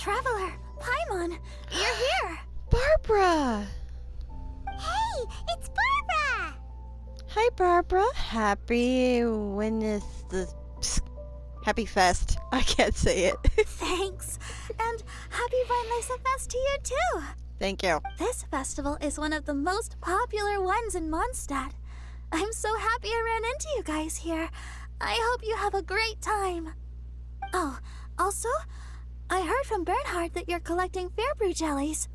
Traveler, Paimon, you're here! Barbara! Hey, it's Barbara! Hi, Barbara. Happy Fest. I can't say it. Thanks, and happy Weinleise Fest to you too! Thank you. This festival is one of the most popular ones in Mondstadt. I'm so happy I ran into you guys here. I hope you have a great time. Oh, also, I heard from Bernhard that you're collecting Fairbrew jellies.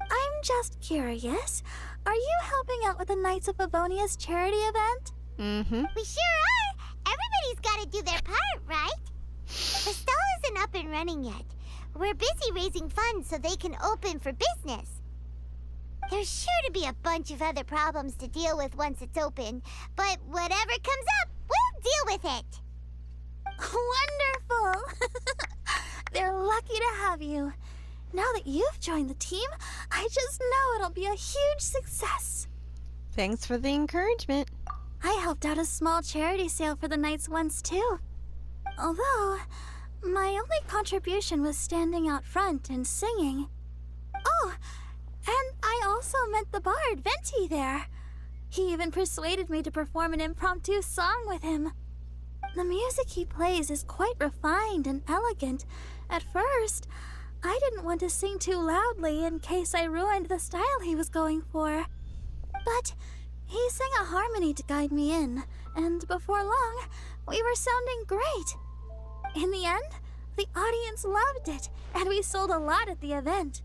I'm just curious, are you helping out with the Knights of Favonia's charity event? Mm-hmm. We sure are! Everybody's gotta do their part, right? The stall isn't up and running yet. We're busy raising funds so they can open for business. There's sure to be a bunch of other problems to deal with once it's open, but whatever comes up, we'll deal with it. Wonderful! They're lucky to have you. Now that you've joined the team, I just know it'll be a huge success. Thanks for the encouragement. I helped out a small charity sale for the Knights once too. Although, my only contribution was standing out front and singing. Oh, and I also met the bard, Venti, there. He even persuaded me to perform an impromptu song with him. The music he plays is quite refined and elegant. At first, I didn't want to sing too loudly in case I ruined the style he was going for. But he sang a harmony to guide me in, and before long, we were sounding great. In the end, the audience loved it, and we sold a lot at the event.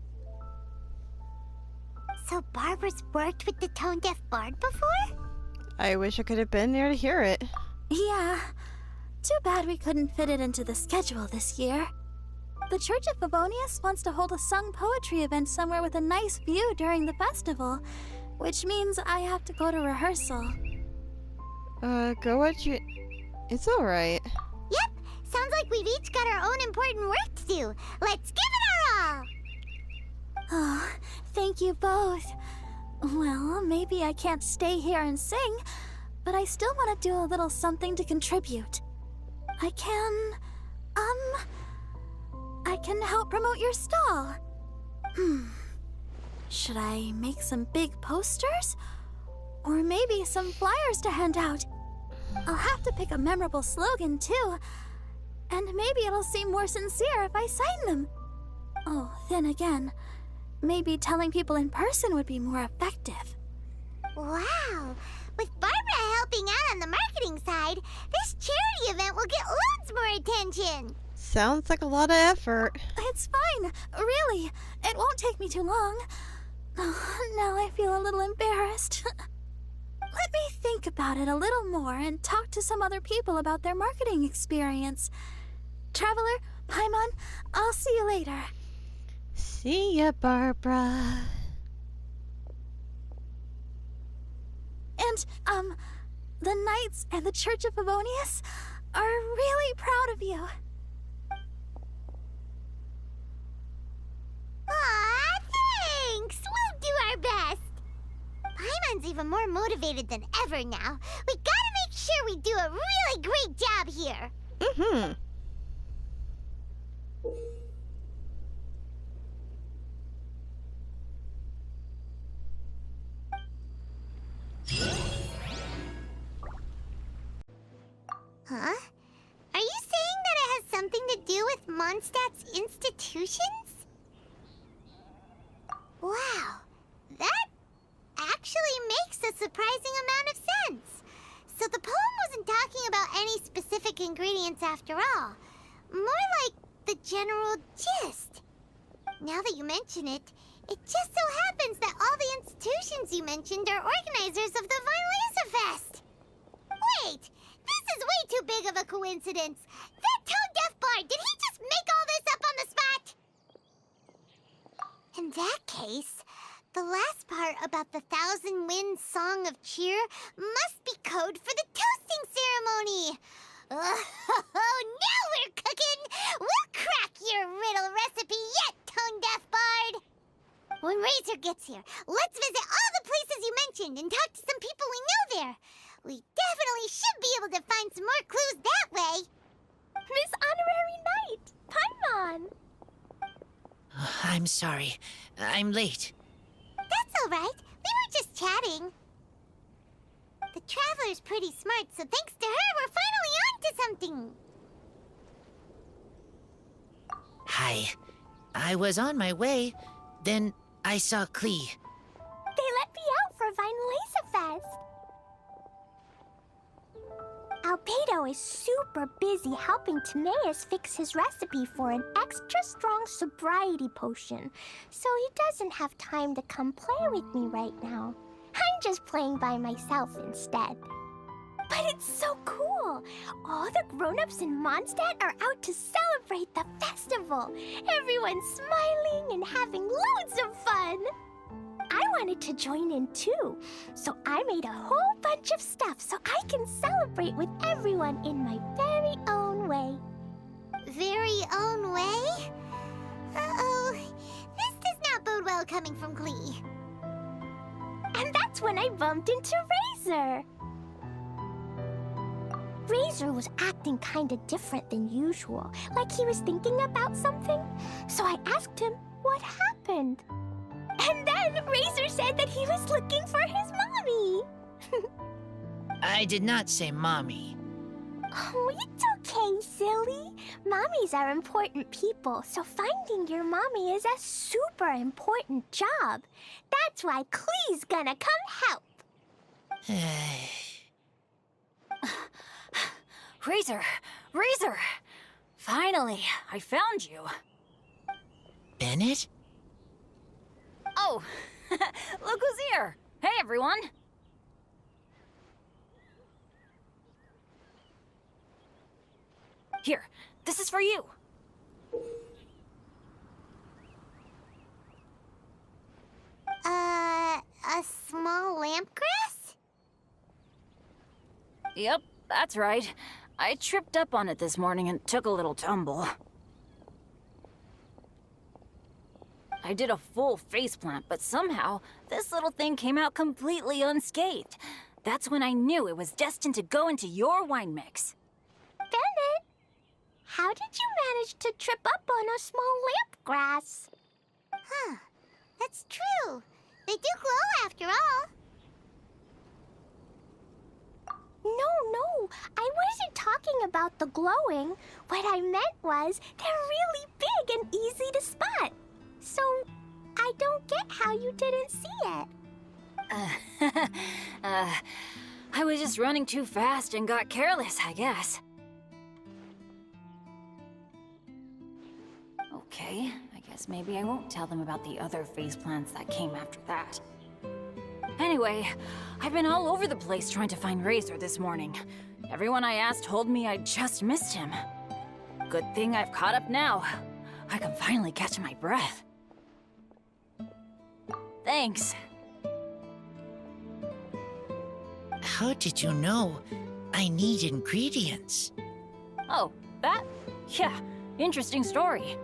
So Barbara's worked with the tone-deaf bard before? I wish I could have been there to hear it. Yeah, too bad we couldn't fit it into the schedule this year. The Church of Favonius wants to hold a sung poetry event somewhere with a nice view during the festival, which means I have to go to rehearsal. Go what you... It's alright. Yep, sounds like we've each got our own important work to do. Let's give it our all! Oh, thank you both. Well, maybe I can't stay here and sing, but I still want to do a little something to contribute. I can help promote your stall. Should I make some big posters? Or maybe some flyers to hand out? I'll have to pick a memorable slogan, too. And maybe it'll seem more sincere if I sign them. Oh, then again, maybe telling people in person would be more effective. Wow! With Barbara helping out on the marketing side, this charity event will get loads more attention! Sounds like a lot of effort. It's fine, really. It won't take me too long. Oh, now I feel a little embarrassed. Let me think about it a little more and talk to some other people about their marketing experience. Traveler, Paimon, I'll see you later. See ya, Barbara. And, the Knights and the Church of Favonius are really proud of you. Aw, thanks! We'll do our best! Paimon's even more motivated than ever now. We gotta make sure we do a really great job here! Mm-hmm. Huh? Are you saying that it has something to do with Mondstadt's institutions? Wow, that actually makes a surprising amount of sense. So the poem wasn't talking about any specific ingredients after all. More like the general gist. Now that you mention it, it just so happens that all the institutions you mentioned are organizers of the Weinleise Fest. Wait, this is way too big of a coincidence. That tone-deaf bard, did he just make all this up on the spot? In that case, the last part about the Thousand Winds Song of Cheer must be code for the toasting ceremony. Oh, now we're cooking! We'll crack your riddle recipe yet, tone-deaf bard! When Razor gets here, let's visit all the places you mentioned and talk to some people we know there. We definitely should be able to find some more clues that way. Miss Honorary Knight, Paimon! I'm sorry. I'm late. That's all right. We were just chatting. The Traveler's pretty smart, so thanks to her, we're finally on to something. Hi. I was on my way, then I saw Klee. They let me out for Weinleise Fest. Albedo is super busy helping Timaeus fix his recipe for an extra strong sobriety potion, so he doesn't have time to come play with me right now. I'm just playing by myself instead. But it's so cool! All the grown-ups in Mondstadt are out to celebrate the festival. Everyone's smiling and having loads of fun. I wanted to join in too, so I made a whole bunch of stuff so I can celebrate with everyone in my very own way. Very own way? Uh-oh. This does not bode well coming from Klee. And that's when I bumped into Razor. Razor was acting kinda different than usual, like he was thinking about something. So I asked him what happened. And then Razor said that he was looking for his mommy. I did not say mommy. Oh, it's okay, silly. Mommies are important people, so finding your mommy is a super important job. That's why Klee's gonna come help. Razor! Razor! Finally, I found you. Bennett? Oh, look who's here! Hey, everyone! Here, this is for you. A small lampgrass? Yep, that's right. I tripped up on it this morning and took a little tumble. I did a full faceplant, but somehow this little thing came out completely unscathed. That's when I knew it was destined to go into your wine mix. Bennett, how did you manage to trip up on a small lampgrass? Huh, that's true. They do glow after all. No, I wasn't talking about the glowing. What I meant was they're really big and easy to spot. So, I don't get how you didn't see it. I was just running too fast and got careless, I guess. Okay, I guess maybe I won't tell them about the other faceplants that came after that. Anyway, I've been all over the place trying to find Razor this morning. Everyone I asked told me I just missed him. Good thing I've caught up now. I can finally catch my breath. Thanks. How did you know I need ingredients? Oh, that? Yeah, interesting story.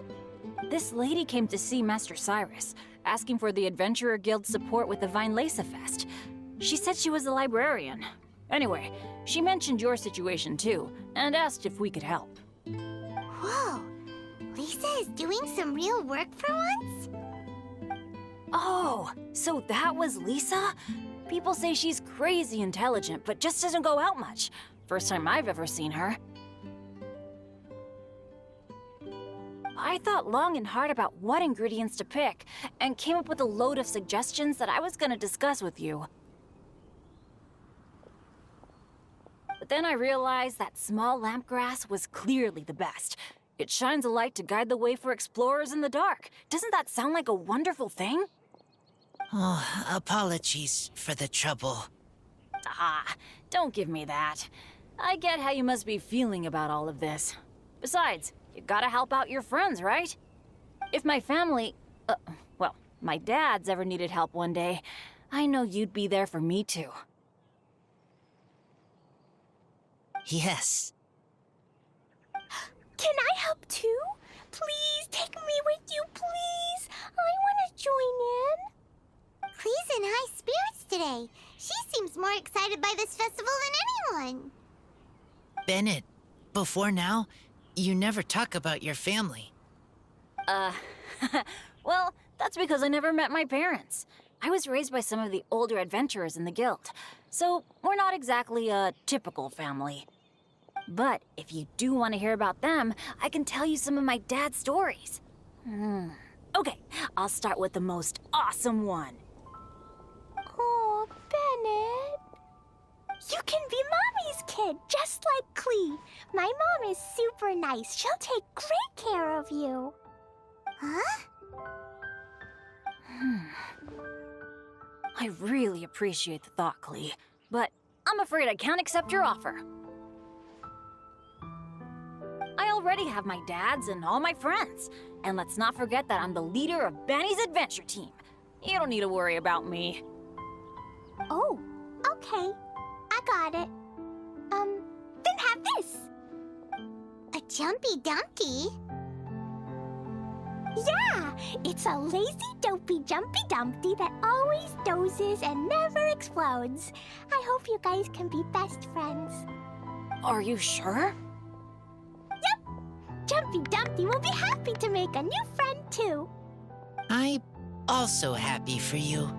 This lady came to see Master Cyrus, asking for the Adventurer Guild's support with the Weinleise Fest. She said she was a librarian. Anyway, she mentioned your situation too, and asked if we could help. Whoa, Lisa is doing some real work for once? Oh, so that was Lisa? People say she's crazy intelligent, but just doesn't go out much. First time I've ever seen her. I thought long and hard about what ingredients to pick, and came up with a load of suggestions that I was gonna discuss with you. But then I realized that small lampgrass was clearly the best. It shines a light to guide the way for explorers in the dark. Doesn't that sound like a wonderful thing? Oh, apologies for the trouble. Ah, don't give me that. I get how you must be feeling about all of this. Besides, you gotta help out your friends, right? If my family, well, my dad's ever needed help one day, I know you'd be there for me too. Yes. Can I help too? Please take me with you, please. I want to join in. Klee's in high spirits today. She seems more excited by this festival than anyone. Bennett, before now, you never talk about your family. Well, that's because I never met my parents. I was raised by some of the older adventurers in the guild, so we're not exactly a typical family. But if you do want to hear about them, I can tell you some of my dad's stories. Okay, I'll start with the most awesome one. Oh, Bennett. You can be Mommy's kid, just like Clee. My mom is super nice. She'll take great care of you. Huh? I really appreciate the thought, Clee, but I'm afraid I can't accept your offer. I already have my dad's and all my friends. And let's not forget that I'm the leader of Benny's adventure team. You don't need to worry about me. Oh, okay. I got it. Then have this. A Jumpy Dumpty? Yeah, it's a lazy, dopey Jumpy Dumpty that always dozes and never explodes. I hope you guys can be best friends. Are you sure? Jumpy Dumpty will be happy to make a new friend, too. I'm also happy for you.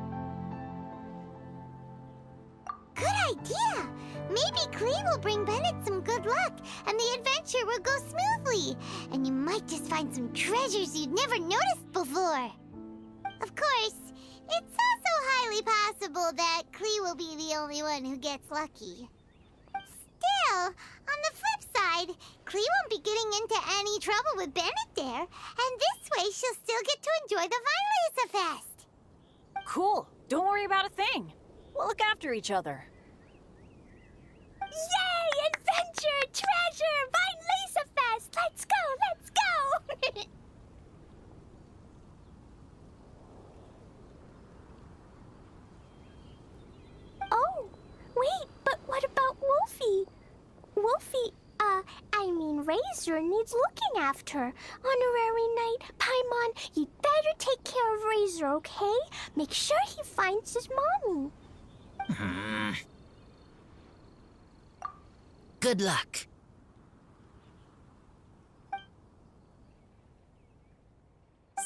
Good idea! Maybe Clee will bring Bennett some good luck, and the adventure will go smoothly. And you might just find some treasures you'd never noticed before. Of course, it's also highly possible that Clee will be the only one who gets lucky. Still, on the flip side, Clee won't be getting into any trouble with Bennett there, and this way she'll still get to enjoy the Weinleise Fest. Cool. Don't worry about a thing. We'll look after each other. Yay! Adventure! Treasure! Weinleise Fest! Let's go! Let's go! Oh, wait, but what about Wolfie? Wolfie, Razor needs looking after. Honorary Knight, Paimon, you'd better take care of Razor, okay? Make sure he finds his mommy. Good luck.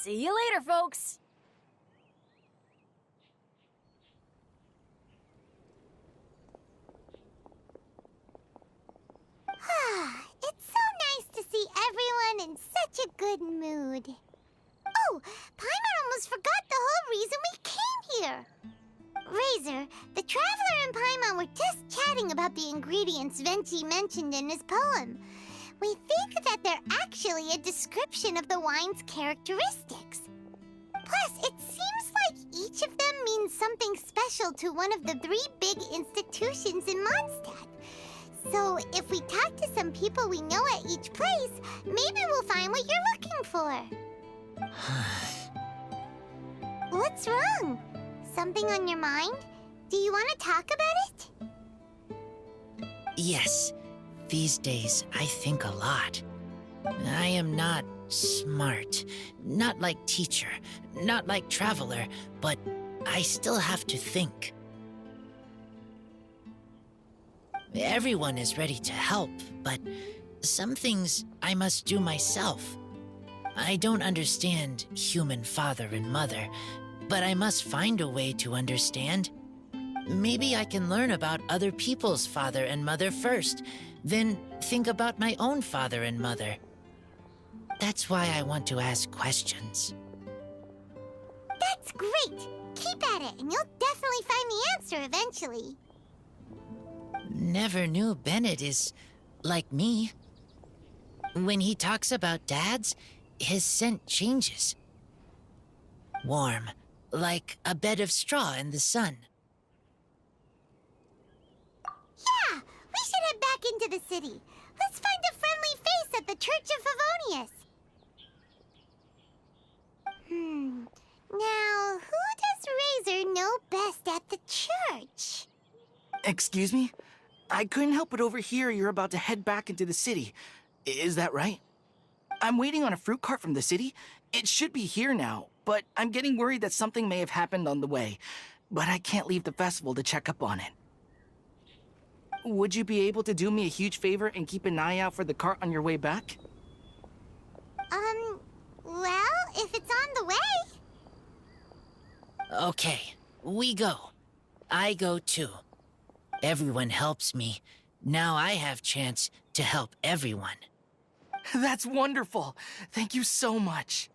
See you later, folks. It's so nice to see everyone in such a good mood. Oh, Paimon almost forgot the whole reason we came here. Razor, the Traveler and Paimon were just chatting about the ingredients Venti mentioned in his poem. We think that they're actually a description of the wine's characteristics. Plus, it seems like each of them means something special to one of the 3 big institutions in Mondstadt. So, if we talk to some people we know at each place, maybe we'll find what you're looking for. What's wrong? Something on your mind? Do you want to talk about it? Yes, these days I think a lot. I am not smart, not like teacher, not like traveler, but I still have to think. Everyone is ready to help, but some things I must do myself. I don't understand human father and mother, but I must find a way to understand. Maybe I can learn about other people's father and mother first, then think about my own father and mother. That's why I want to ask questions. That's great! Keep at it, and you'll definitely find the answer eventually. Never knew Bennett is like me. When he talks about dads, his scent changes. Warm, like a bed of straw in the sun. Yeah, we should head back into the city. Let's find a friendly face at the Church of Favonius. Now, who does Razor know best at the church? Excuse me? I couldn't help but overhear you're about to head back into the city. Is that right? I'm waiting on a fruit cart from the city. It should be here now, but I'm getting worried that something may have happened on the way. But I can't leave the festival to check up on it. Would you be able to do me a huge favor and keep an eye out for the cart on your way back? Well, if it's on the way. Okay, we go. I go too. Everyone helps me. Now I have chance to help everyone. That's wonderful. Thank you so much.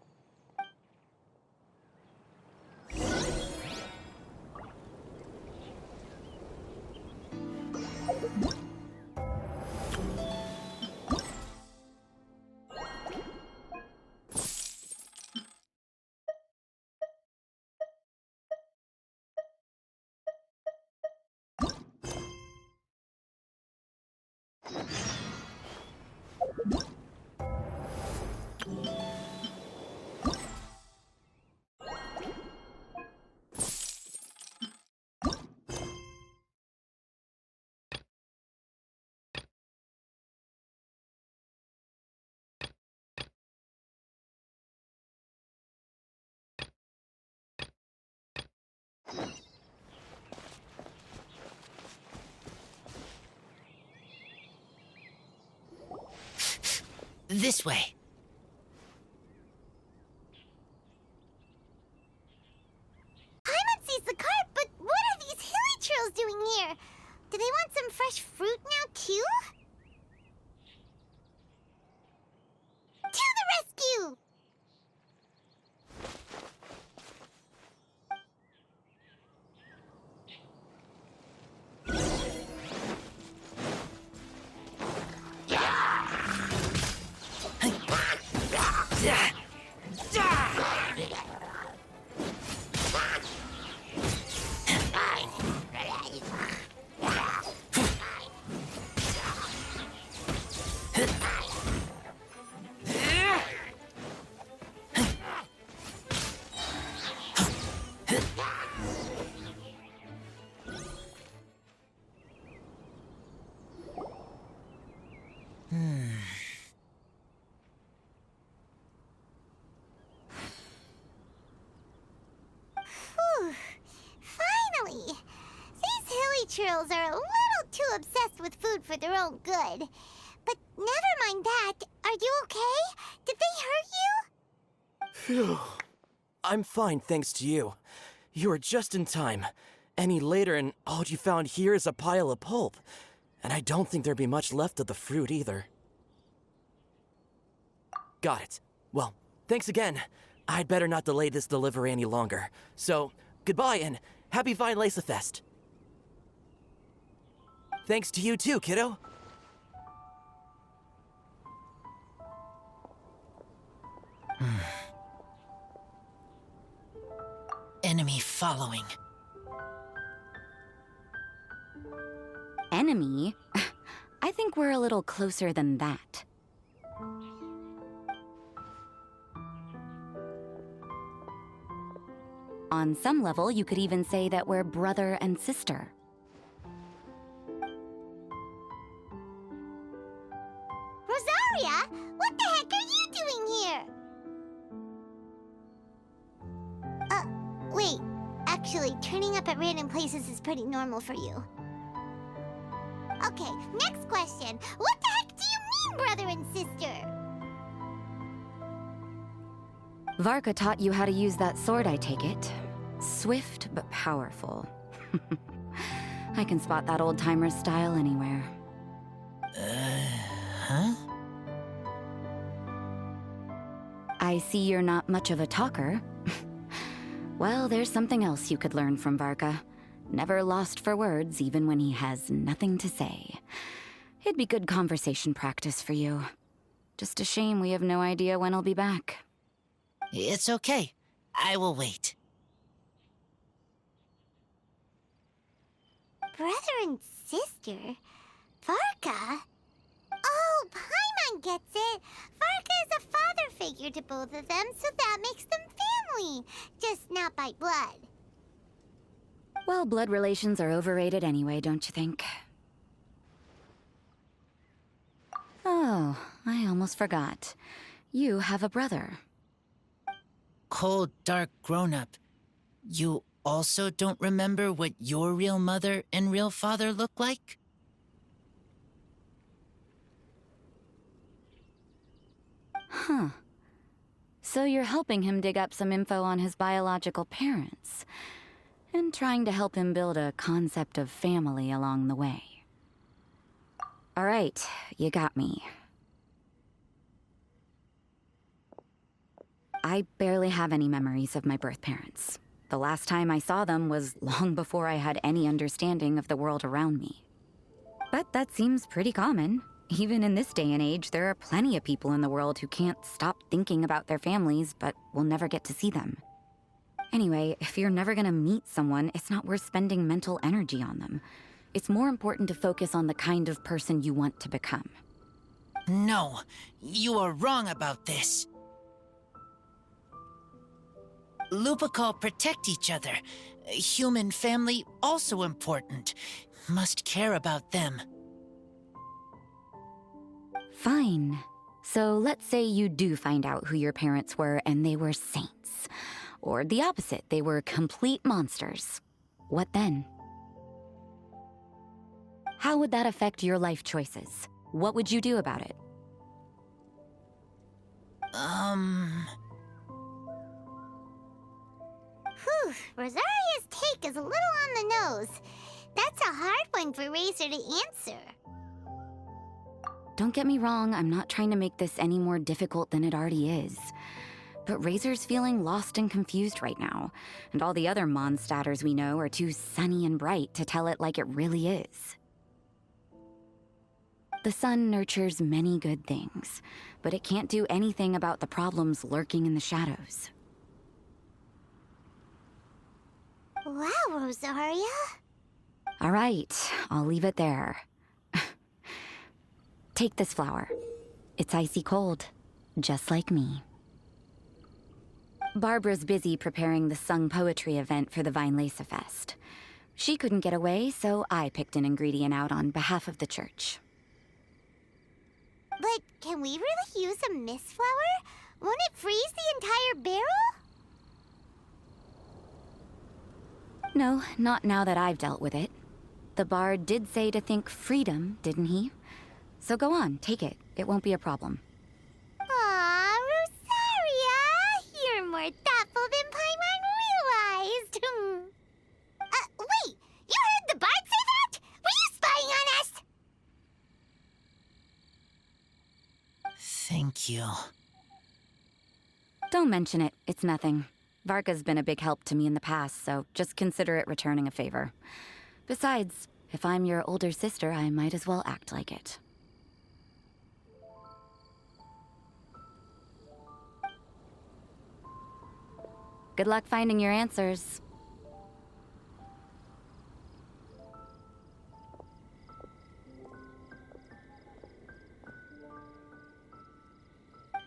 This way. Paimon sees the cart, but what are these hilly trails doing here? Do they want some fresh fruit now, too? To the rescue! Whew. Finally! These hilly trails are a little too obsessed with food for their own good. But never mind that. Are you okay? Did they hurt you? Phew. I'm fine, thanks to you. You were just in time. Any later and all you found here is a pile of pulp. And I don't think there'd be much left of the fruit either. Got it. Well, thanks again. I'd better not delay this delivery any longer. So, goodbye and happy Weinleise Fest. Thanks to you too, kiddo. Enemy following. Enemy? I think we're a little closer than that. On some level, you could even say that we're brother and sister. Rosaria, what the heck are you doing here? Wait. Actually, turning up at random places is pretty normal for you. Okay, next question. What the heck do you mean, brother and sister? Varka taught you how to use that sword, I take it. Swift but powerful. I can spot that old-timer's style anywhere. Huh? I see you're not much of a talker. Well, there's something else you could learn from Varka. Never lost for words, even when he has nothing to say. It'd be good conversation practice for you. Just a shame we have no idea when he'll be back. It's okay. I will wait. Brother and sister? Varka? Oh, Paimon gets it. Varka is a father figure to both of them, so that makes them family. Just not by blood. Well, blood relations are overrated anyway, don't you think? Oh, I almost forgot. You have a brother. Cold, dark grown-up. You also don't remember what your real mother and real father look like? Huh. So you're helping him dig up some info on his biological parents. and trying to help him build a concept of family along the way. All right, you got me. I barely have any memories of my birth parents. The last time I saw them was long before I had any understanding of the world around me. But that seems pretty common. Even in this day and age, there are plenty of people in the world who can't stop thinking about their families, but will never get to see them. Anyway, if you're never gonna meet someone, it's not worth spending mental energy on them. It's more important to focus on the kind of person you want to become. No, you are wrong about this. Lupical protect each other. Human family also important. Must care about them. Fine. So let's say you do find out who your parents were and they were saints. Or the opposite, they were complete monsters. What then? How would that affect your life choices? What would you do about it? Whew, Rosaria's take is a little on the nose. That's a hard one for Razor to answer. Don't get me wrong, I'm not trying to make this any more difficult than it already is. But Razor's feeling lost and confused right now, and all the other Mondstadters we know are too sunny and bright to tell it like it really is. The sun nurtures many good things, but it can't do anything about the problems lurking in the shadows. Wow, Rosaria. All right, I'll leave it there. Take this flower. It's icy cold, just like me. Barbara's busy preparing the sung poetry event for the Weinleise Fest. She couldn't get away, so I picked an ingredient out on behalf of the church. But can we really use a mist flower? Won't it freeze the entire barrel? No, not now that I've dealt with it. The bard did say to think freedom, didn't he? So go on, take it. It won't be a problem. Aw, Rosaria! You're more thoughtful than Paimon realized. Wait! You heard the bard say that? Were you spying on us? Thank you. Don't mention it. It's nothing. Varka's been a big help to me in the past, so just consider it returning a favor. Besides, if I'm your older sister, I might as well act like it. Good luck finding your answers.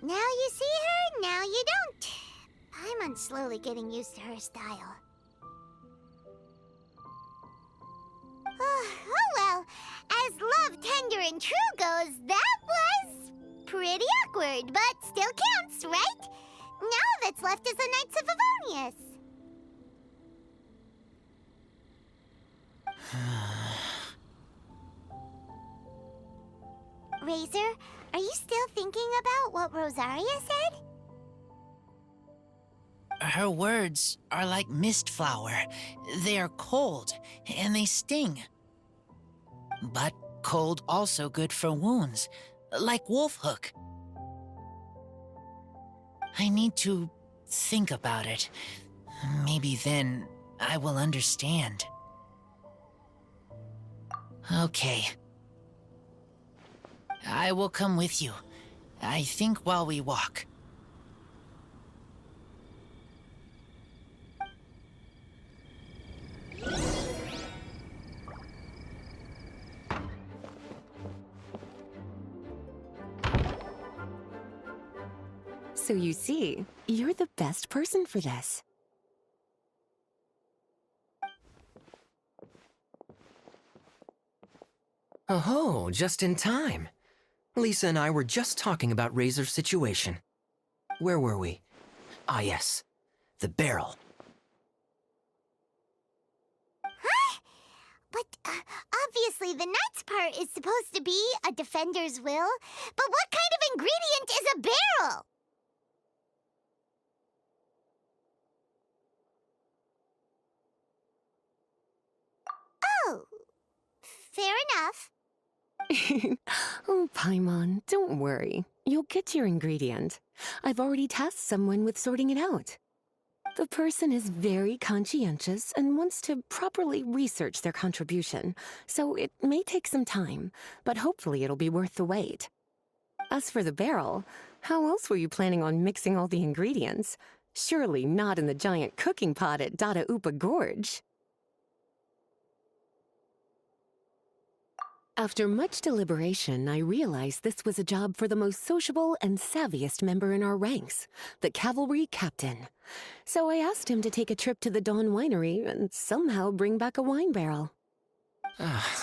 Now you see her, now you don't. Paimon's slowly getting used to her style. Oh well, as love, tender, and true goes, that was pretty awkward, but still counts, right? Now that's left is the Knights of Favonius. Razor, are you still thinking about what Rosaria said? Her words are like mist flower. They are cold, and they sting. But cold also good for wounds, like Wolfhook. I need to think about it. Maybe then I will understand. Okay. I will come with you. I think while we walk. So you see, you're the best person for this. Oh, just in time. Lisa and I were just talking about Razor's situation. Where were we? Ah, yes. The barrel. Huh? But obviously the knight's part is supposed to be a defender's will. But what kind of ingredient is a barrel? Oh, fair enough. Oh, Paimon, don't worry. You'll get your ingredient. I've already tasked someone with sorting it out. The person is very conscientious and wants to properly research their contribution, so it may take some time, but hopefully it'll be worth the wait. As for the barrel, how else were you planning on mixing all the ingredients? Surely not in the giant cooking pot at Dada Upa Gorge. After much deliberation, I realized this was a job for the most sociable and savviest member in our ranks, the cavalry captain. So I asked him to take a trip to the Dawn Winery and somehow bring back a wine barrel.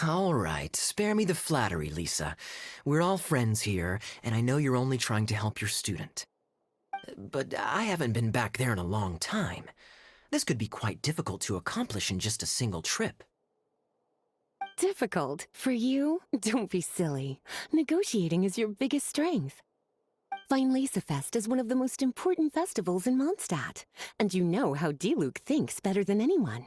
All right, spare me the flattery, Lisa. We're all friends here, and I know you're only trying to help your student. But I haven't been back there in a long time. This could be quite difficult to accomplish in just a single trip. Difficult? For you? Don't be silly. Negotiating is your biggest strength. Weinleise Fest is one of the most important festivals in Mondstadt, and you know how Diluc thinks better than anyone.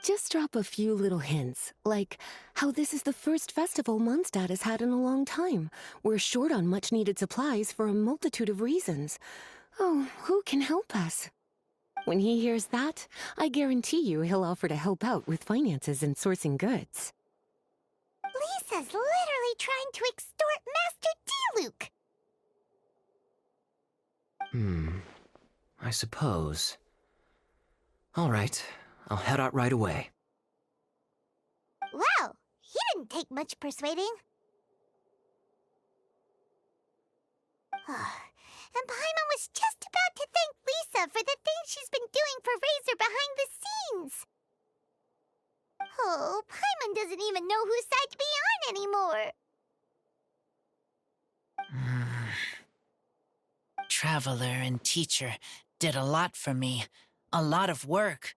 Just drop a few little hints, like how this is the first festival Mondstadt has had in a long time. We're short on much-needed supplies for a multitude of reasons. Oh, who can help us? When he hears that, I guarantee you he'll offer to help out with finances and sourcing goods. Lisa's literally trying to extort Master Diluc. I suppose. All right, I'll head out right away. Wow, he didn't take much persuading. And Paimon was just about to thank Lisa for the things she's been doing for Razor behind the scenes. Oh, Paimon doesn't even know whose side to be on anymore. Traveler and teacher did a lot for me, a lot of work.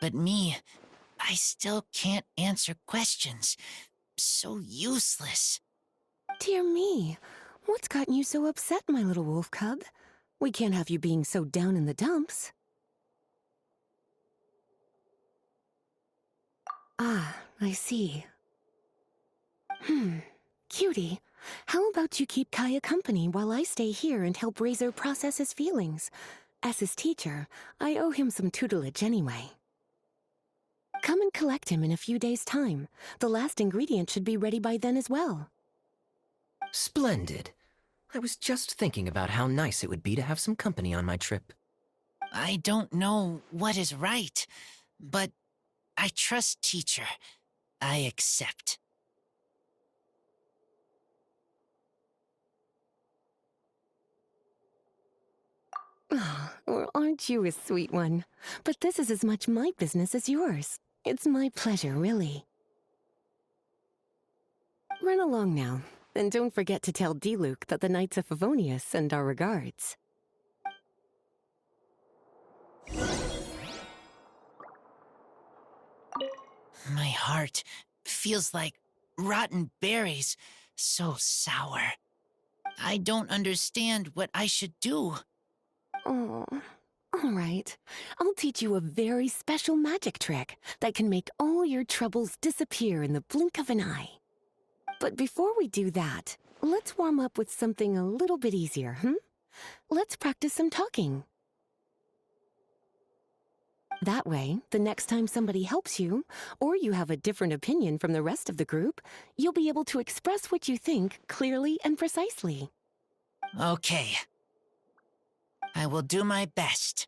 But me, I still can't answer questions. So useless. Dear me, what's gotten you so upset, my little wolf cub? We can't have you being so down in the dumps. Ah, I see. Cutie, how about you keep Kaya company while I stay here and help Razor process his feelings? As his teacher, I owe him some tutelage anyway. Come and collect him in a few days' time. The last ingredient should be ready by then as well. Splendid. I was just thinking about how nice it would be to have some company on my trip. I don't know what is right, but I trust teacher. I accept. Oh, well, aren't you a sweet one? But this is as much my business as yours. It's my pleasure, really. Run along now, and don't forget to tell Diluc that the Knights of Favonius send our regards. My heart feels like rotten berries, so sour. I don't understand what I should do. Oh, all right. I'll teach you a very special magic trick that can make all your troubles disappear in the blink of an eye. But before we do that, let's warm up with something a little bit easier, Let's practice some talking. That way, the next time somebody helps you, or you have a different opinion from the rest of the group, you'll be able to express what you think clearly and precisely. Okay. I will do my best.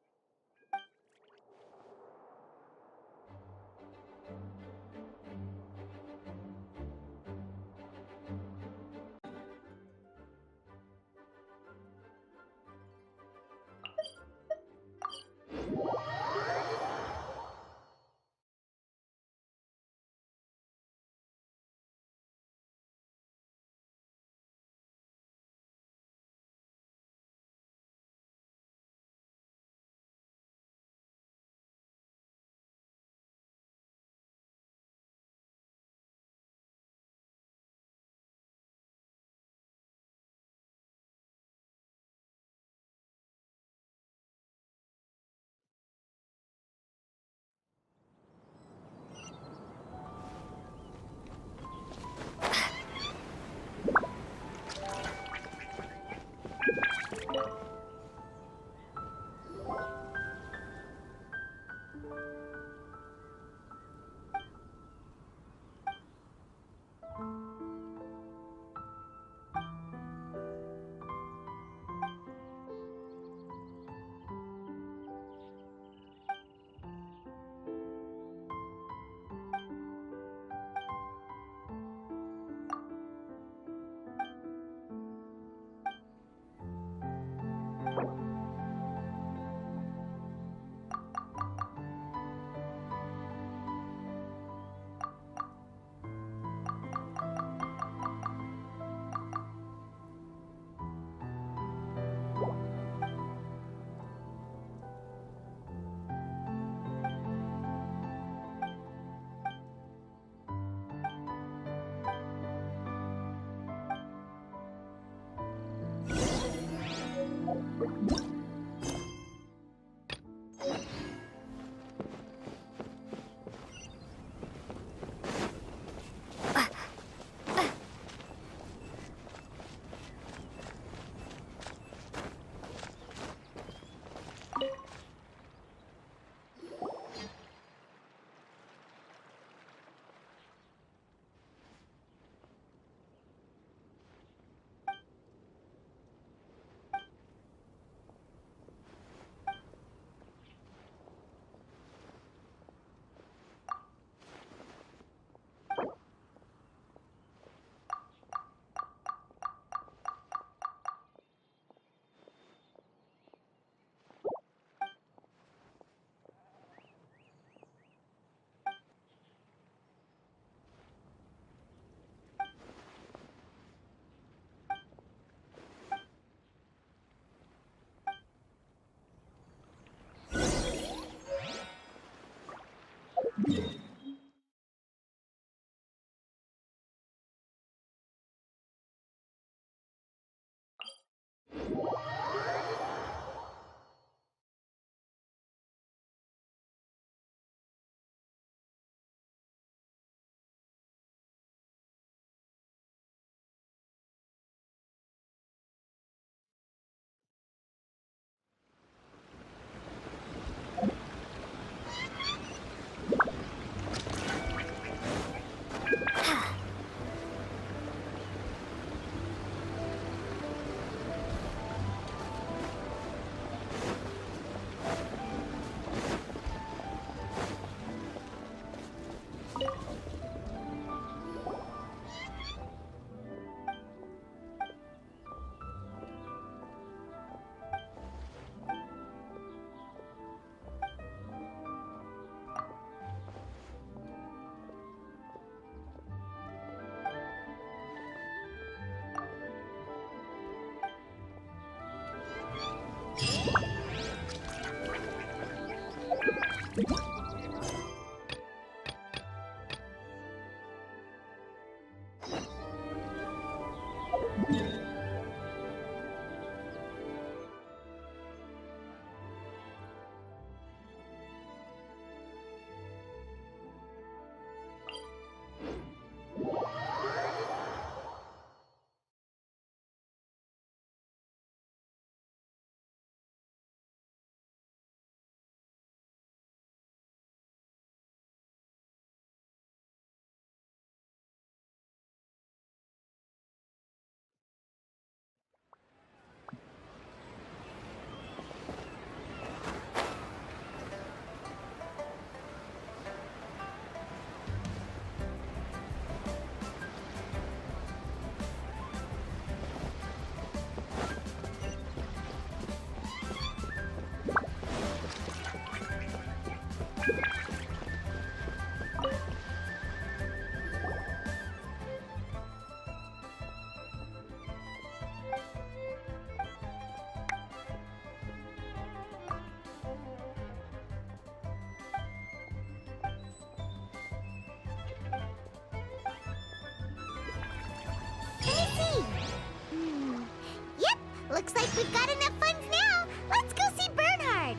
Yep, looks like we've got enough funds now. Let's go see Bernhard.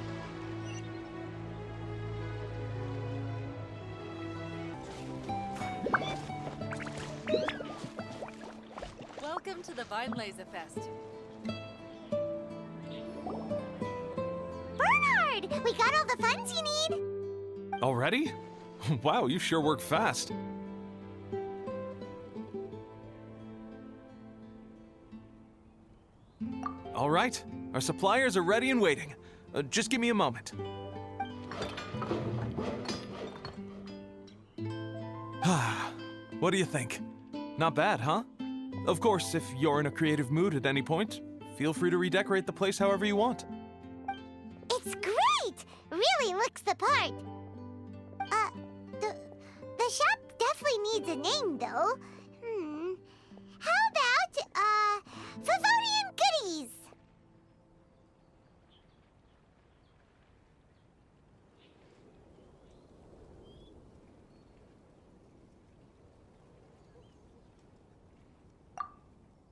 Welcome to the Weinleise Fest. Bernhard, we got all the funds you need. Already? Wow, you sure work fast. All right, our suppliers are ready and waiting. Just give me a moment. What do you think? Not bad, huh? Of course, if you're in a creative mood at any point, feel free to redecorate the place however you want. It's great! Really looks the part. The shop definitely needs a name, though. How about, Favonian Goodies?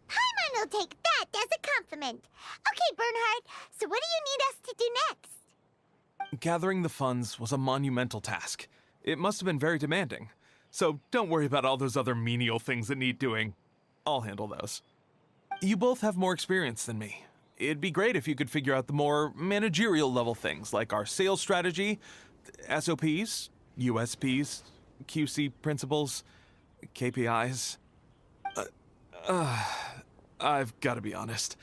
Paimon will take that as a compliment. Okay, Bernhard, so what do you need us to do next? Gathering the funds was a monumental task. It must have been very demanding. So don't worry about all those other menial things that need doing. I'll handle those. You both have more experience than me. It'd be great if you could figure out the more managerial level things like our sales strategy, SOPs, USPs, QC principles, KPIs. I've got to be honest.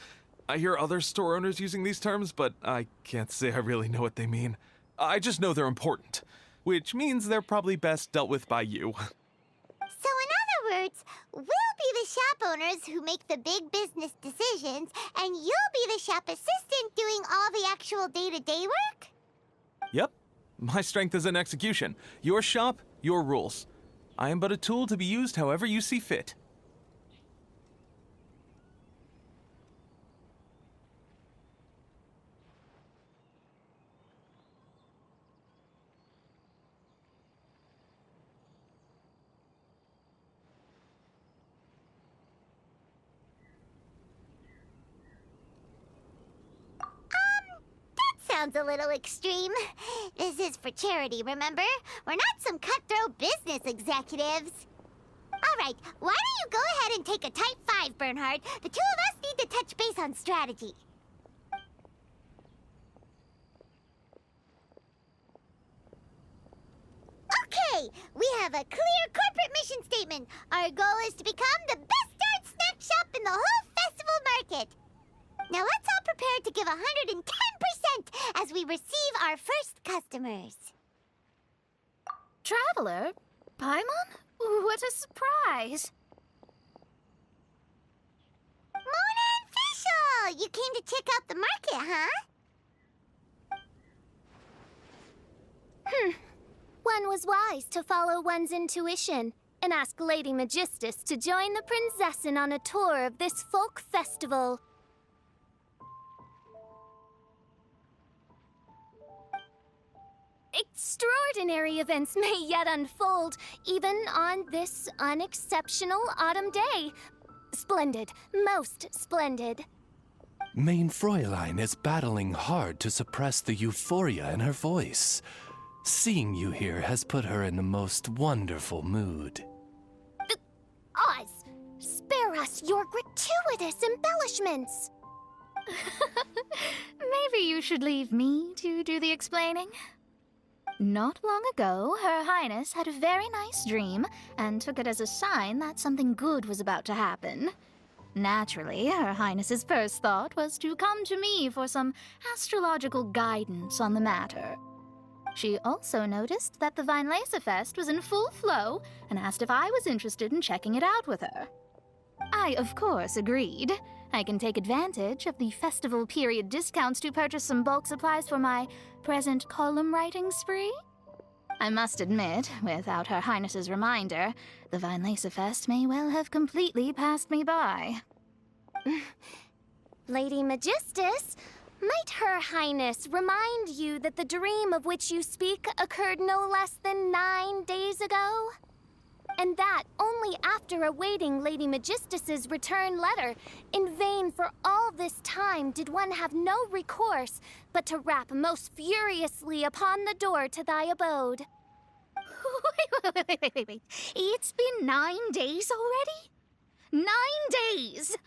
I hear other store owners using these terms, but I can't say I really know what they mean. I just know they're important, which means they're probably best dealt with by you. So in other words, we'll be the shop owners who make the big business decisions, and you'll be the shop assistant doing all the actual day-to-day work? Yep. My strength is in execution. Your shop, your rules. I am but a tool to be used however you see fit. sounds a little extreme. This is for charity, remember? We're not some cutthroat business executives. All right, why don't you go ahead and take a type 5, Bernhard? The two of us need to touch base on strategy. Okay, we have a clear corporate mission statement. Our goal is to become the best art snack shop in the whole festival market. Now let's all prepare to give 110% as we receive our first customers. Traveler? Paimon? What a surprise! Mona and Fischl! You came to check out the market, huh? One was wise to follow one's intuition and ask Lady Magistus to join the Prinzessin on a tour of this folk festival. Extraordinary events may yet unfold, even on this unexceptional autumn day. Splendid, most splendid. Mein Fräulein is battling hard to suppress the euphoria in her voice. Seeing you here has put her in the most wonderful mood. Oz, spare us your gratuitous embellishments. Maybe you should leave me to do the explaining. Not long ago, Her Highness had a very nice dream and took it as a sign that something good was about to happen. Naturally, Her Highness's first thought was to come to me for some astrological guidance on the matter. She also noticed that the Weinleise Fest was in full flow and asked if I was interested in checking it out with her. I, of course, agreed. I can take advantage of the festival period discounts to purchase some bulk supplies for my present column writing spree. I must admit, without Her Highness's reminder, the Weinleise Fest may well have completely passed me by. Lady Magistus, might Her Highness remind you that the dream of which you speak occurred no less than 9 days ago? And that only after awaiting Lady Magistus's return letter. In vain for all this time did one have no recourse but to rap most furiously upon the door to thy abode. Wait. It's been 9 days already? 9 days!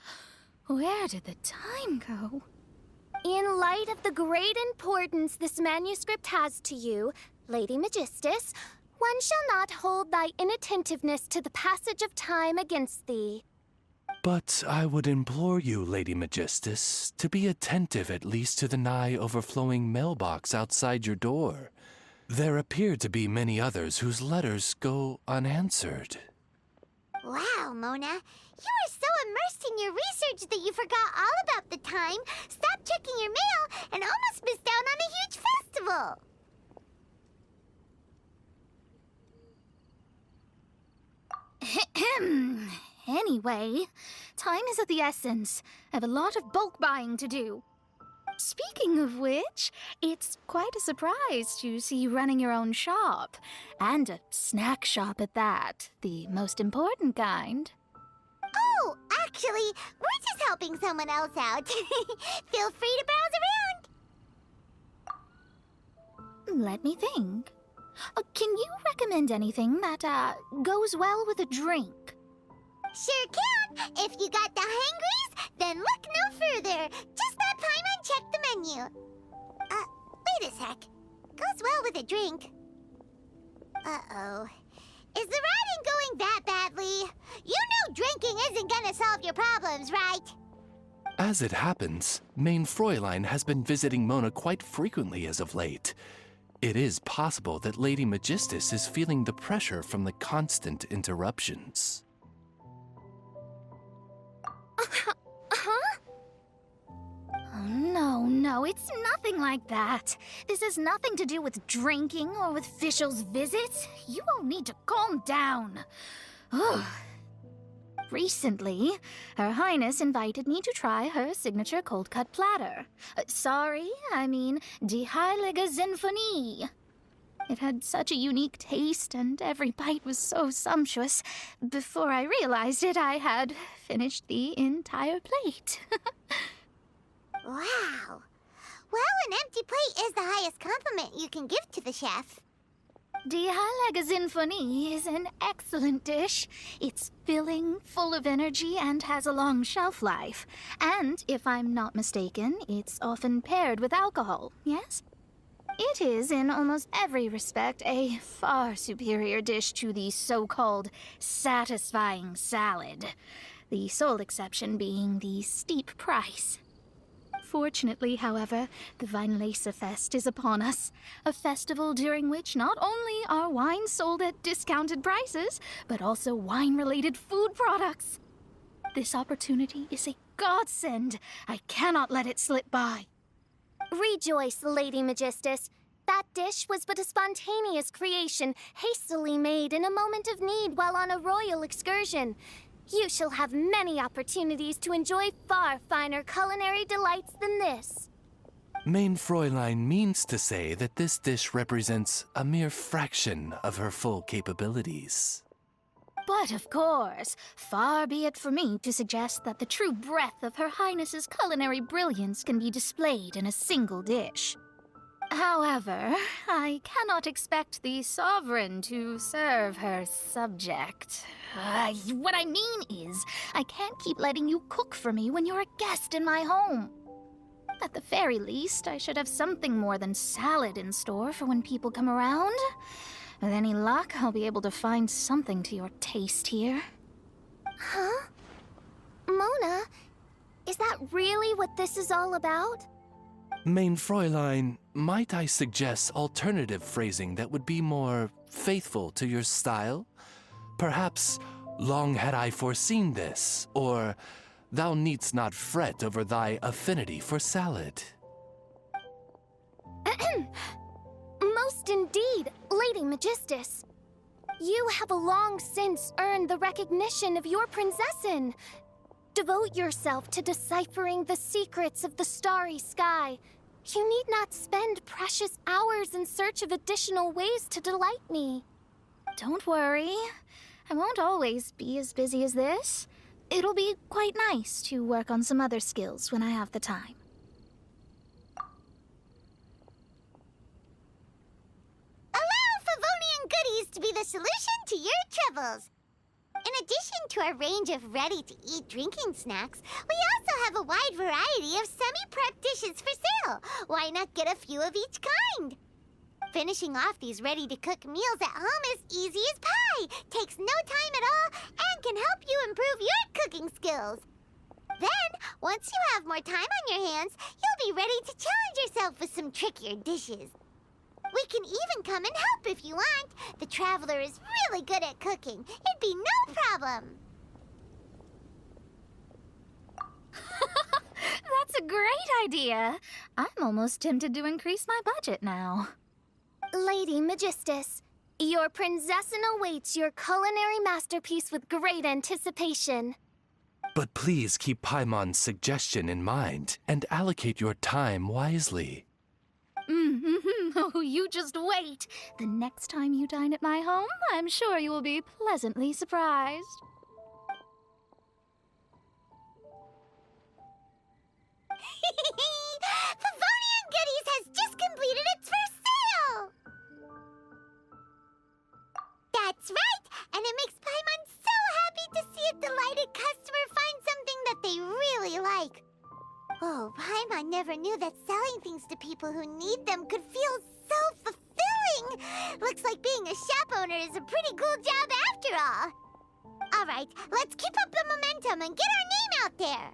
Where did the time go? In light of the great importance this manuscript has to you, Lady Magistus, one shall not hold thy inattentiveness to the passage of time against thee. But I would implore you, Lady Magistus, to be attentive at least to the nigh overflowing mailbox outside your door. There appear to be many others whose letters go unanswered. Wow, Mona. You were so immersed in your research that you forgot all about the time, stopped checking your mail, and almost missed out on a huge festival. Anyway, time is of the essence. I have a lot of bulk buying to do. Speaking of which, it's quite a surprise to see you running your own shop. And a snack shop at that, the most important kind. Oh, actually, we're just helping someone else out. Feel free to browse around. Let me think. Can you recommend anything that, goes well with a drink? Sure can. If you got the hangries, then look no further. Just let Paimon check the menu. Wait a sec. Goes well with a drink. Uh-oh. Is the riding going that badly? You know drinking isn't gonna solve your problems, right? As it happens, Mein Fräulein has been visiting Mona quite frequently as of late. It is possible that Lady Magistus is feeling the pressure from the constant interruptions. Huh? Oh, no, it's nothing like that. This has nothing to do with drinking or with Fischl's visits. You all need to calm down. Ugh. Recently, Her Highness invited me to try her signature cold-cut platter. Die Heilige Sinfonie. It had such a unique taste, and every bite was so sumptuous. Before I realized it, I had finished the entire plate. Wow. Well, an empty plate is the highest compliment you can give to the chef. Die Heilige Sinfonie is an excellent dish. It's filling, full of energy, and has a long shelf life. And, if I'm not mistaken, it's often paired with alcohol, yes? It is, in almost every respect, a far superior dish to the so-called satisfying salad. The sole exception being the steep price. Fortunately, however, the Weinleise Fest is upon us, a festival during which not only are wines sold at discounted prices, but also wine-related food products. This opportunity is a godsend. I cannot let it slip by. Rejoice, Lady Magistus. That dish was but a spontaneous creation, hastily made in a moment of need while on a royal excursion. You shall have many opportunities to enjoy far finer culinary delights than this. Mein Fräulein means to say that this dish represents a mere fraction of her full capabilities. But of course, far be it for me to suggest that the true breadth of Her Highness's culinary brilliance can be displayed in a single dish. However, I cannot expect the sovereign to serve her subject. What I mean is, I can't keep letting you cook for me when you're a guest in my home. At the very least, I should have something more than salad in store for when people come around. With any luck, I'll be able to find something to your taste here. Huh? Mona, is that really what this is all about? Mein Fräulein, might I suggest alternative phrasing that would be more faithful to your style? Perhaps, long had I foreseen this, or thou needst not fret over thy affinity for salad. Most indeed, Lady Magistus. You have long since earned the recognition of your prinzessin. Devote yourself to deciphering the secrets of the starry sky. You need not spend precious hours in search of additional ways to delight me. Don't worry. I won't always be as busy as this. It'll be quite nice to work on some other skills when I have the time. Allow Favonian goodies to be the solution to your troubles. In addition to our range of ready-to-eat drinking snacks, we also have a wide variety of semi-prep dishes for sale. Why not get a few of each kind? Finishing off these ready-to-cook meals at home is easy as pie, takes no time at all, and can help you improve your cooking skills. Then, once you have more time on your hands, you'll be ready to challenge yourself with some trickier dishes. We can even come and help if you want. The Traveler is really good at cooking. It'd be no problem. That's a great idea. I'm almost tempted to increase my budget now. Lady Magistus, your prinzessin awaits your culinary masterpiece with great anticipation. But please keep Paimon's suggestion in mind and allocate your time wisely. Oh, you just wait. The next time you dine at my home, I'm sure you will be pleasantly surprised. Favonian Goodies has just completed its first sale! That's right! And it makes Paimon so happy to see a delighted customer find something that they really like. Oh, Paimon never knew that selling things to people who need them could feel so fulfilling! Looks like being a shop owner is a pretty cool job after all. All right, let's keep up the momentum and get our name out there!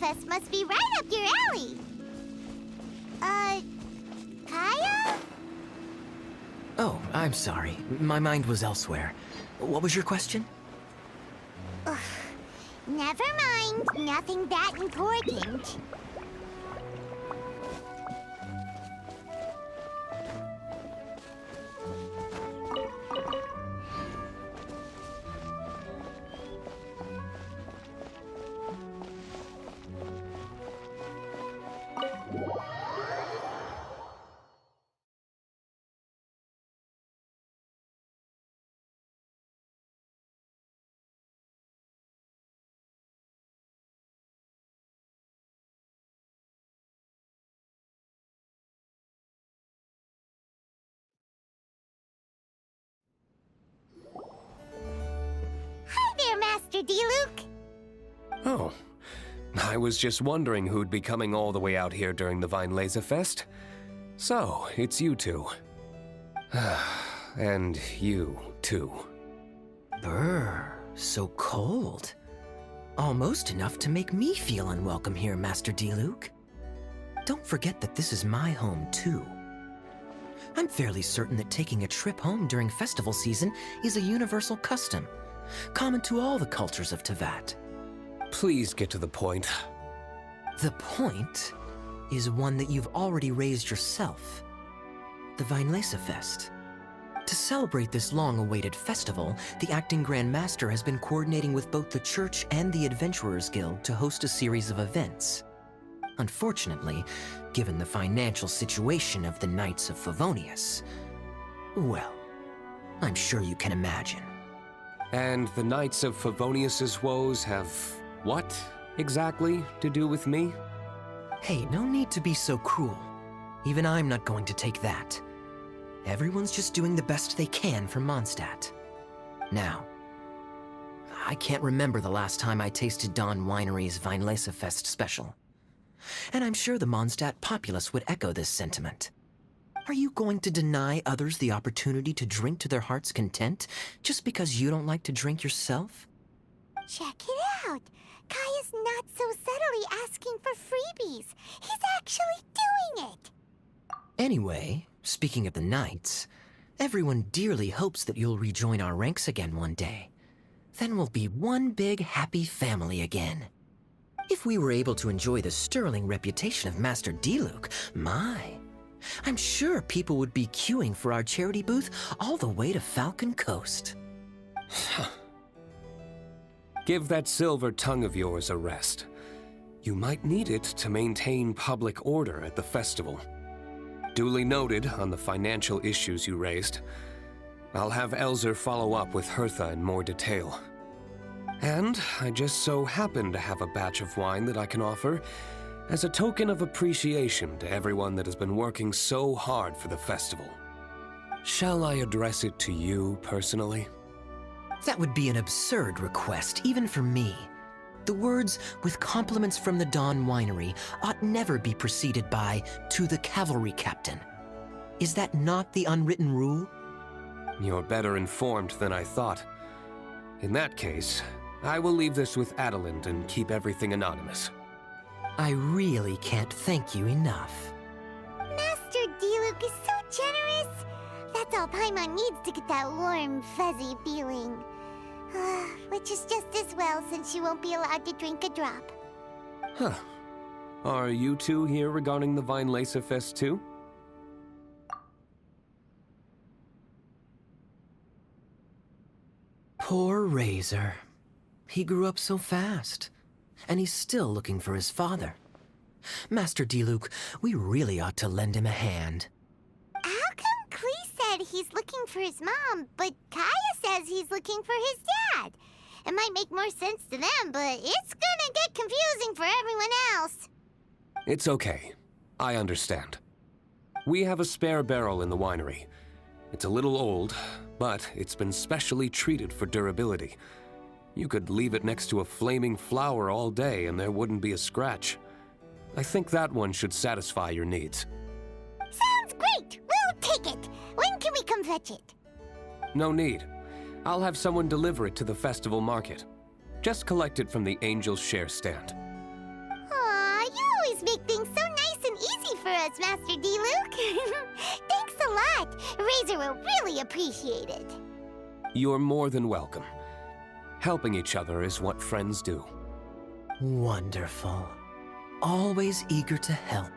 Fest must be right up your alley. Kaya? Oh, I'm sorry. My mind was elsewhere. What was your question? Ugh. Never mind. Nothing that important. Hi there, Master D-Luke. Oh, I was just wondering who'd be coming all the way out here during the Weinleise Fest. So, it's you two. And you, too. Brr, so cold. Almost enough to make me feel unwelcome here, Master D-Luke. Don't forget that this is my home, too. I'm fairly certain that taking a trip home during festival season is a universal custom, common to all the cultures of Teyvat. Please get to the point. The point is one that you've already raised yourself. The Weinleise Fest. To celebrate this long-awaited festival, the Acting Grand Master has been coordinating with both the Church and the Adventurers Guild to host a series of events. Unfortunately, given the financial situation of the Knights of Favonius, well, I'm sure you can imagine. And the Knights of Favonius's woes have what, exactly, to do with me? Hey, no need to be so cruel. Even I'm not going to take that. Everyone's just doing the best they can for Mondstadt. Now, I can't remember the last time I tasted Dawn Winery's Weinleise Fest special. And I'm sure the Mondstadt populace would echo this sentiment. Are you going to deny others the opportunity to drink to their heart's content just because you don't like to drink yourself? Check it out. Kaya's not so subtly asking for freebies. He's actually doing it. Anyway, speaking of the Knights, everyone dearly hopes that you'll rejoin our ranks again one day. Then we'll be one big happy family again. If we were able to enjoy the sterling reputation of Master D-Luke, I'm sure people would be queuing for our charity booth all the way to Falcon Coast. Give that silver tongue of yours a rest. You might need it to maintain public order at the festival. Duly noted on the financial issues you raised. I'll have Elzer follow up with Hertha in more detail. And I just so happen to have a batch of wine that I can offer as a token of appreciation to everyone that has been working so hard for the festival. Shall I address it to you personally? That would be an absurd request, even for me. The words, "with compliments from the Dawn Winery," ought never be preceded by, "to the cavalry captain." Is that not the unwritten rule? You're better informed than I thought. In that case, I will leave this with Adelind and keep everything anonymous. I really can't thank you enough. Master D-Luke is so generous. That's all Paimon needs to get that warm, fuzzy feeling. Which is just as well since you won't be allowed to drink a drop. Huh. Are you two here regarding the Weinleise Fest too? Poor Razor. He grew up so fast, and he's still looking for his father. Master D-Luke, we really ought to lend him a hand. How come Klee said he's looking for his mom, but Kaya says he's looking for his dad? It might make more sense to them, but it's gonna get confusing for everyone else. It's okay. I understand. We have a spare barrel in the winery. It's a little old, but it's been specially treated for durability. You could leave it next to a flaming flower all day and there wouldn't be a scratch. I think that one should satisfy your needs. Sounds great! We'll take it! When can we come fetch it? No need. I'll have someone deliver it to the festival market. Just collect it from the Angel's Share stand. always make things so nice and easy for us, Master D-Luke. Thanks a lot. Razor will really appreciate it. You're more than welcome. Helping each other is what friends do. Wonderful. Always eager to help,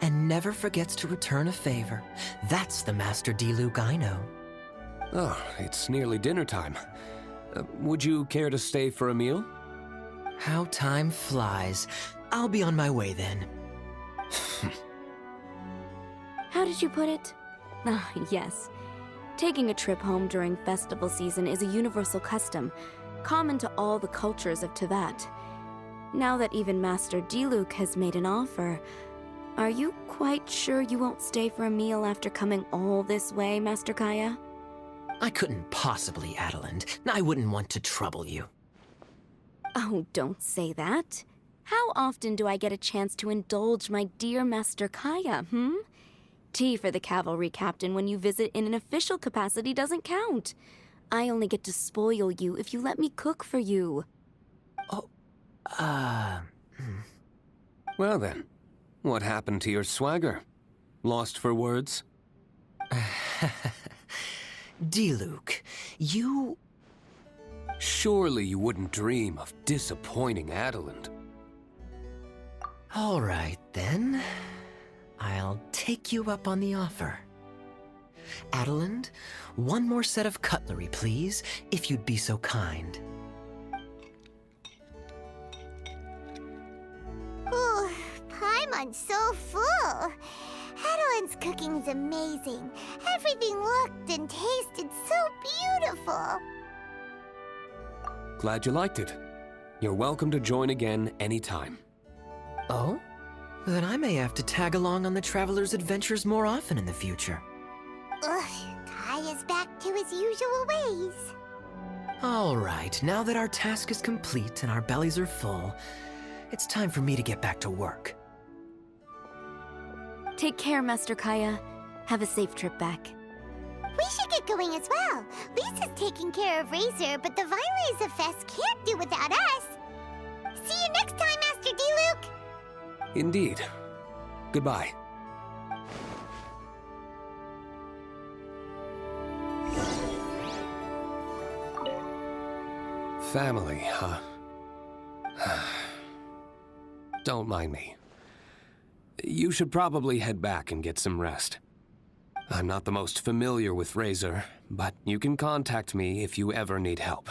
and never forgets to return a favor. That's the Master D-Luke I know. Oh, it's nearly dinner time. Would you care to stay for a meal? How time flies. I'll be on my way then. How did you put it? Ah, yes. Taking a trip home during festival season is a universal custom, common to all the cultures of Teyvat. Now that even Master D-Luke has made an offer, are you quite sure you won't stay for a meal after coming all this way, Master Kaya? I couldn't possibly, Adeland. I wouldn't want to trouble you. Oh, don't say that. How often do I get a chance to indulge my dear Master Kaya, Tea for the cavalry captain when you visit in an official capacity doesn't count. I only get to spoil you if you let me cook for you. Oh, Well then, what happened to your swagger? Lost for words? D-Luke, you... Surely you wouldn't dream of disappointing Adeland. All right, then. I'll take you up on the offer. Adeland, one more set of cutlery, please, if you'd be so kind. Ooh, Paimon's so full. Adeland's cooking's amazing. Everything looked and tasted so beautiful. Glad you liked it. You're welcome to join again anytime. Oh? Then I may have to tag along on the Traveler's adventures more often in the future. Ugh, Kaya's back to his usual ways. All right, now that our task is complete and our bellies are full, it's time for me to get back to work. Take care, Master Kaya. Have a safe trip back. We should get going as well. Lisa's taking care of Razor, but the Weinleise Fest can't do without us. See you next time, Master D-Luke! Indeed. Goodbye. Family, huh? Don't mind me. You should probably head back and get some rest. I'm not the most familiar with Razor, but you can contact me if you ever need help.